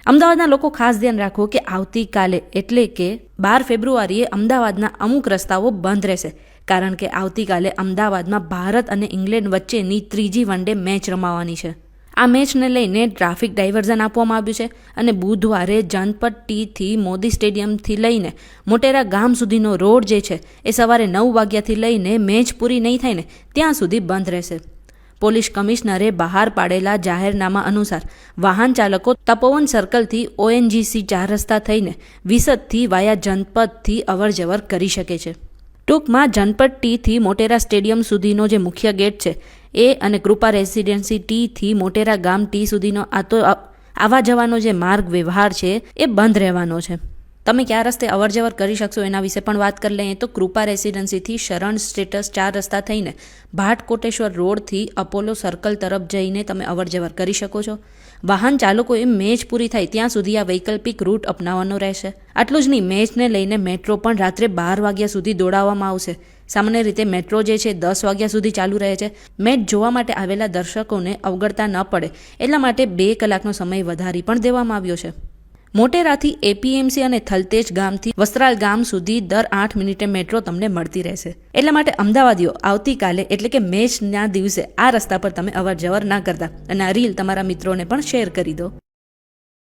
અમદાવાદના લોકો ખાસ ધ્યાન રાખો કે આવતીકાલે એટલે કે 12 ફેબ્રુઆરીએ અમદાવાદના અમુક રસ્તાઓ બંધ રહેશે, કારણ કે આવતીકાલે અમદાવાદમાં ભારત અને ઇંગ્લેન્ડ વચ્ચેની ત્રીજી વનડે મેચ રમાવાની છે. આ મેચને લઈને ટ્રાફિક ડાયવર્ઝન આપવામાં આવ્યું છે અને બુધવારે જનપથ ટીથી મોદી સ્ટેડિયમથી લઈને મોટેરા ગામ સુધીનો રોડ જે છે એ સવારે 9 વાગ્યાથી લઈને મેચ પૂરી નહીં થાય ને ત્યાં સુધી બંધ રહેશે. પોલીસ કમિશનરે બહાર પાડેલા જાહેરનામા અનુસાર વાહન ચાલકો તપોવન સર્કલથી ONGC 4 રસ્તા થઈને વિસદથી વાયા જનપથથી અવરજવર કરી શકે છે. ટૂંકમાં જનપથ ટીથી મોટેરા સ્ટેડિયમ સુધીનો જે મુખ્ય ગેટ છે એ અને કૃપા રેસિડેન્સી ટીથી મોટેરા ગામ ટી સુધીનો આવા જવાનો જે માર્ગ વ્યવહાર છે એ બંધ રહેવાનો છે. તમે કયા રસ્તે અવરજવર કરી શકશો એના વિશે પણ વાત કરી લઈએ તો કૃપા રેસિડેન્સીથી શરણ સ્ટેટસ 4 રસ્તા થઈને ભાટ કોટેશ્વર રોડથી અપોલો સર્કલ તરફ જઈને તમે અવરજવર કરી શકો છો. વાહન ચાલકોએ મેચ પૂરી થાય ત્યાં સુધી આ વૈકલ્પિક રૂટ અપનાવવાનો રહેશે. આટલું જ નહીં, મેચને લઈને મેટ્રો પણ રાત્રે 12 વાગ્યા સુધી દોડાવવામાં આવશે. સામાન્ય રીતે મેટ્રો જે છે 10 વાગ્યા સુધી ચાલુ રહે છે. મેચ જોવા માટે આવેલા દર્શકોને અવગણતા ન પડે એટલા માટે 2 કલાકનો સમય વધારી પણ દેવામાં આવ્યો છે. મોટેરાથી APMC અને થલતેજ ગામથી વસ્ત્રાલ ગામ સુધી દર 8 મિનિટે મેટ્રો તમને મળતી રહેશે. એટલા માટે અમદાવાદીઓ આવતીકાલે એટલે કે મેચના દિવસે આ રસ્તા પર તમે અવરજવર ના કરતા અને આ રીલ તમારા મિત્રોને પણ શેર કરી દો.